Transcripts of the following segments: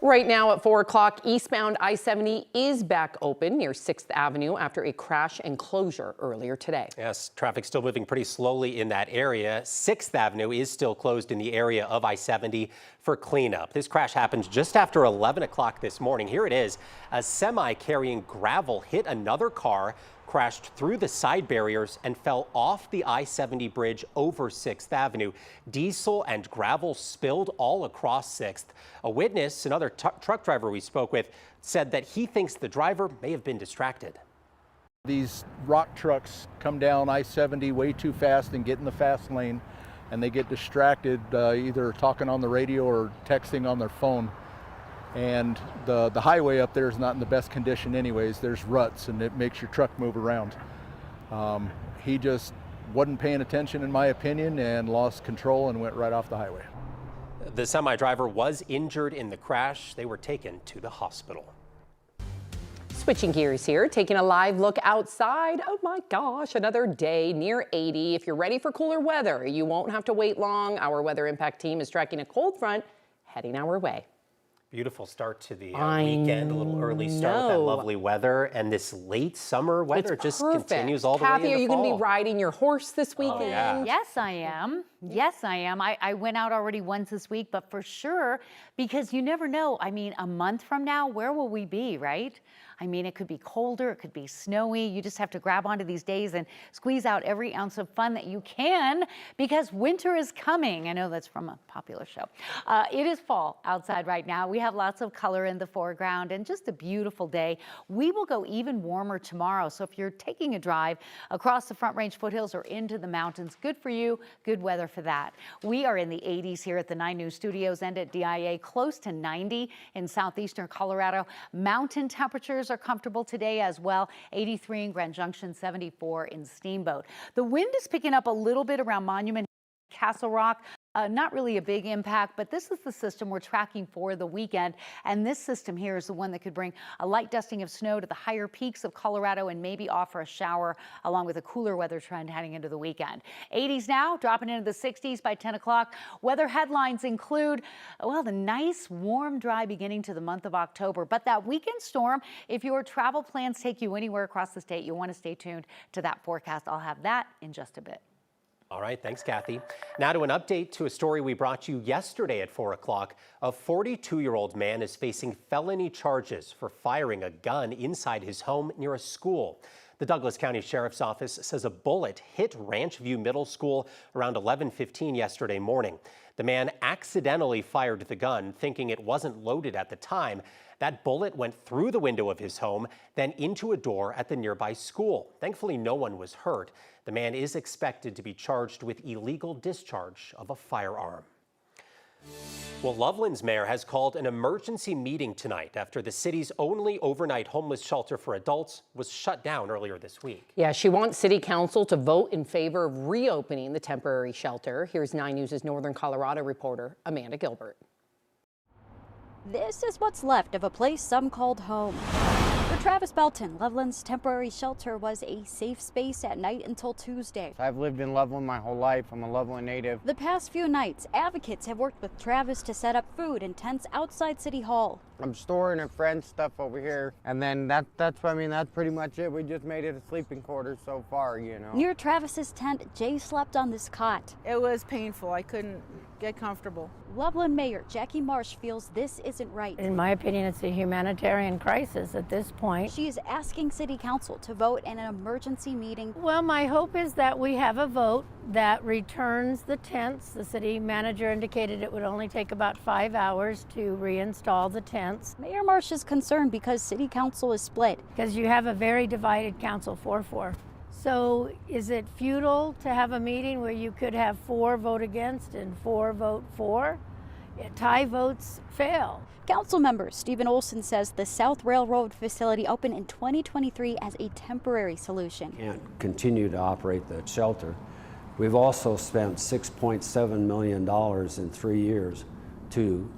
Right now at 4 o'clock, eastbound I-70 is back open near 6th Avenue after a crash and closure earlier today. Yes, traffic still moving pretty slowly in that area. 6th Avenue is still closed in the area of I-70 for cleanup. This crash happened just after 11 o'clock this morning. Here it is. A semi carrying gravel hit another car, crashed through the side barriers and fell off the I-70 bridge over 6th Avenue. Diesel and gravel spilled all across 6th. A witness, another truck driver we spoke with, said that he thinks the driver may have been distracted. These rock trucks come down I-70 way too fast and get in the fast lane, and they get distracted either talking on the radio or texting on their phone. And the highway up there is not in the best condition anyways. There's ruts and it makes your truck move around. He just wasn't paying attention, in my opinion, and lost control and went right off the highway. The semi driver was injured in the crash. They were taken to the hospital. Switching gears here, taking a live look outside. Oh my gosh, another day near 80. If you're ready for cooler weather, you won't have to wait long. Our weather impact team is tracking a cold front heading our way. Beautiful start to the weekend, a little early start with that lovely weather, and this late summer weather just continues all the way into fall. Kathy, are you going to be riding your horse this weekend? Oh, yeah. Yes, I am. Yes, I am. I went out already once this week, but for sure, because you never know. I mean, a month from now, where will we be, right? I mean, it could be colder, it could be snowy. You just have to grab onto these days and squeeze out every ounce of fun that you can, because winter is coming. I know that's from a popular show. It is fall outside right now. We have lots of color in the foreground and just a beautiful day. We will go even warmer tomorrow. So if you're taking a drive across the Front Range foothills or into the mountains, good for you, good weather for that. We are in the 80s here at the 9 News studios and at DIA, close to 90 in southeastern Colorado. Mountain temperatures are comfortable today as well. 83 in Grand Junction, 74 in Steamboat. The wind is picking up a little bit around Monument, Castle Rock. Not really a big impact, but this is the system we're tracking for the weekend. And this system here is the one that could bring a light dusting of snow to the higher peaks of Colorado and maybe offer a shower along with a cooler weather trend heading into the weekend. 80s now, dropping into the 60s by 10 o'clock. Weather headlines include, well, the nice, warm, dry beginning to the month of October. But that weekend storm, if your travel plans take you anywhere across the state, you want to stay tuned to that forecast. I'll have that in just a bit. All right, thanks, Kathy. Now to an update to a story we brought you yesterday at 4 o'clock. A 42-year-old man is facing felony charges for firing a gun inside his home near a school. The Douglas County Sheriff's Office says a bullet hit Ranch View Middle School around 11:15 yesterday morning. The man accidentally fired the gun, thinking it wasn't loaded at the time. That bullet went through the window of his home, then into a door at the nearby school. Thankfully, no one was hurt. The man is expected to be charged with illegal discharge of a firearm. Well, Loveland's mayor has called an emergency meeting tonight after the city's only overnight homeless shelter for adults was shut down earlier this week. Yeah, she wants city council to vote in favor of reopening the temporary shelter. Here's 9 News' Northern Colorado reporter, Amanda Gilbert. This is what's left of a place some called home. For Travis Belton, Loveland's temporary shelter was a safe space at night until Tuesday. I've lived in Loveland my whole life. I'm a Loveland native. The past few nights, advocates have worked with Travis to set up food and tents outside City Hall. I'm storing a friend's stuff over here, and then that's pretty much it. We just made it a sleeping quarters so far, you know. Near Travis's tent, Jay slept on this cot. It was painful. I couldn't get comfortable. Loveland Mayor Jackie Marsh feels this isn't right. In my opinion, it's a humanitarian crisis at this point. She is asking City Council to vote in an emergency meeting. Well, my hope is that we have a vote that returns the tents. The city manager indicated it would only take about 5 hours to reinstall the tents. Mayor Marsh is concerned because City Council is split. Because you have a very divided council, 4-4. So is it futile to have a meeting where you could have 4 vote against and 4 vote for? Tie votes fail. Council member Stephen Olson says the South Railroad facility opened in 2023 as a temporary solution. Can't continue to operate the shelter. We've also spent $6.7 million in 3 years to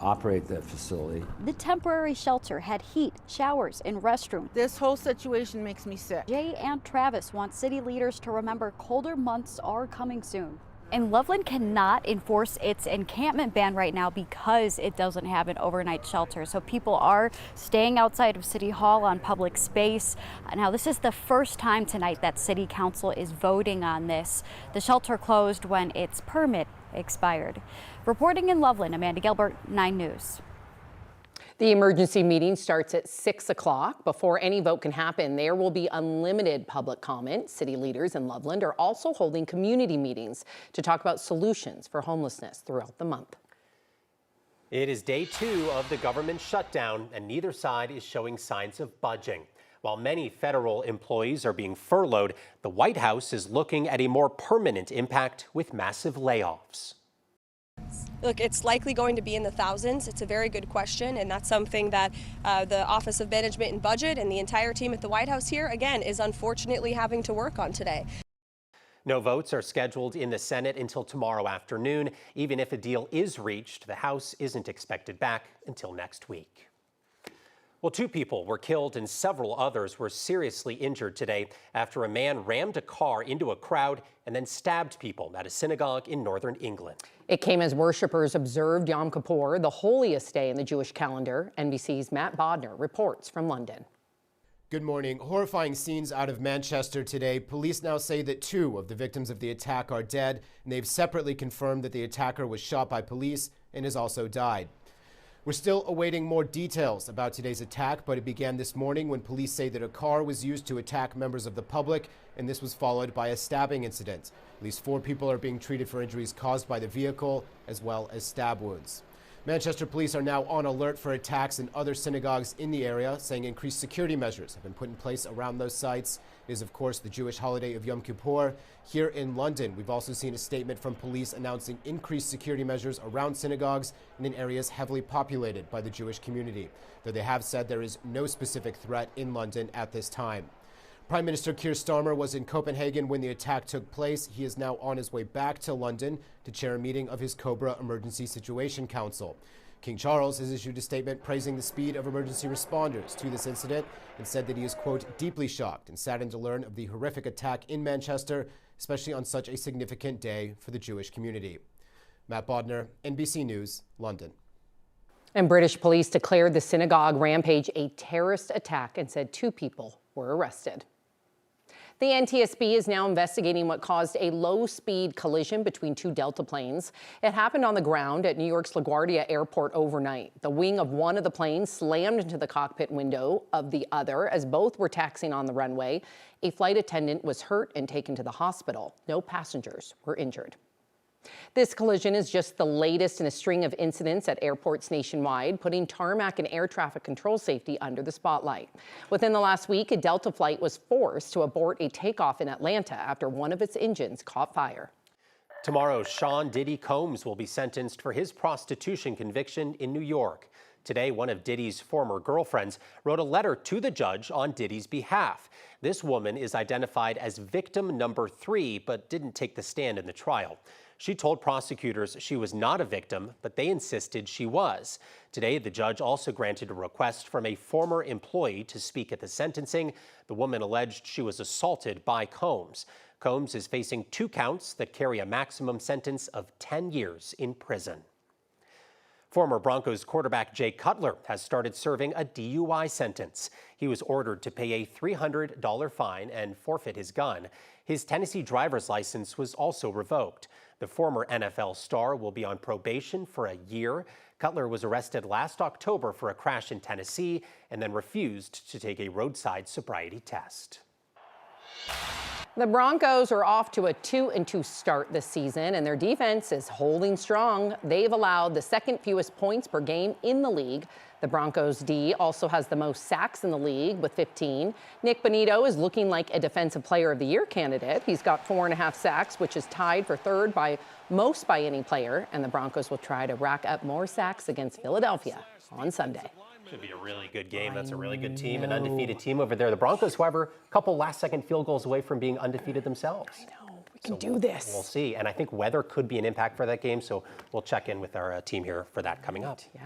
operate that facility. The temporary shelter had heat, showers, and restrooms. This whole situation makes me sick. Jay and Travis want city leaders to remember colder months are coming soon. And Loveland cannot enforce its encampment ban right now because it doesn't have an overnight shelter. So people are staying outside of City Hall on public space. Now, this is the first time tonight that City Council is voting on this. The shelter closed when its permit expired. Reporting in Loveland, Amanda Gilbert, 9 News. The emergency meeting starts at 6 o'clock. Before any vote can happen, there will be unlimited public comment. City leaders in Loveland are also holding community meetings to talk about solutions for homelessness throughout the month. It is day 2 of the government shutdown, and neither side is showing signs of budging. While many federal employees are being furloughed, the White House is looking at a more permanent impact with massive layoffs. Look, it's likely going to be in the thousands. It's a very good question, and that's something that the Office of Management and Budget and the entire team at the White House here, again, is unfortunately having to work on today. No votes are scheduled in the Senate until tomorrow afternoon. Even if a deal is reached, the House isn't expected back until next week. Well, 2 people were killed and several others were seriously injured today after a man rammed a car into a crowd and then stabbed people at a synagogue in northern England. It came as worshipers observed Yom Kippur, the holiest day in the Jewish calendar. NBC's Matt Bodner reports from London. Good morning. Horrifying scenes out of Manchester today. Police now say that 2 of the victims of the attack are dead, and they've separately confirmed that the attacker was shot by police and has also died. We're still awaiting more details about today's attack, but it began this morning when police say that a car was used to attack members of the public, and this was followed by a stabbing incident. At least 4 people are being treated for injuries caused by the vehicle, as well as stab wounds. Manchester police are now on alert for attacks in other synagogues in the area, saying increased security measures have been put in place around those sites. It is, of course, the Jewish holiday of Yom Kippur. Here in London, we've also seen a statement from police announcing increased security measures around synagogues and in areas heavily populated by the Jewish community, though they have said there is no specific threat in London at this time. Prime Minister Keir Starmer was in Copenhagen when the attack took place. He is now on his way back to London to chair a meeting of his COBRA Emergency Situation Council. King Charles has issued a statement praising the speed of emergency responders to this incident and said that he is, quote, deeply shocked and saddened to learn of the horrific attack in Manchester, especially on such a significant day for the Jewish community. Matt Bodner, NBC News, London. And British police declared the synagogue rampage a terrorist attack and said 2 people were arrested. The NTSB is now investigating what caused a low-speed collision between 2 Delta planes. It happened on the ground at New York's LaGuardia Airport overnight. The wing of one of the planes slammed into the cockpit window of the other as both were taxiing on the runway. A flight attendant was hurt and taken to the hospital. No passengers were injured. This collision is just the latest in a string of incidents at airports nationwide, putting tarmac and air traffic control safety under the spotlight. Within the last week, a Delta flight was forced to abort a takeoff in Atlanta after one of its engines caught fire. Tomorrow, Sean Diddy Combs will be sentenced for his prostitution conviction in New York. Today, one of Diddy's former girlfriends wrote a letter to the judge on Diddy's behalf. This woman is identified as victim number 3, but didn't take the stand in the trial. She told prosecutors she was not a victim, but they insisted she was. Today, the judge also granted a request from a former employee to speak at the sentencing. The woman alleged she was assaulted by Combs. Combs is facing 2 counts that carry a maximum sentence of 10 years in prison. Former Broncos quarterback Jay Cutler has started serving a DUI sentence. He was ordered to pay a $300 fine and forfeit his gun. His Tennessee driver's license was also revoked. The former NFL star will be on probation for a year. Cutler was arrested last October for a crash in Tennessee and then refused to take a roadside sobriety test. The Broncos are off to a 2-2 start this season, and their defense is holding strong. They've allowed the 2nd fewest points per game in the league. The Broncos D also has the most sacks in the league with 15. Nick Bonito is looking like a Defensive Player of the Year candidate. He's got 4.5 sacks, which is tied for 3rd by most by any player, and the Broncos will try to rack up more sacks against Philadelphia on Sunday. Should be a really good game. That's a really good team, an undefeated team over there. The Broncos, however, a couple last-second field goals away from being undefeated themselves. I know. We can do this. We'll see. And I think weather could be an impact for that game, so we'll check in with our team here for that coming up. Yeah.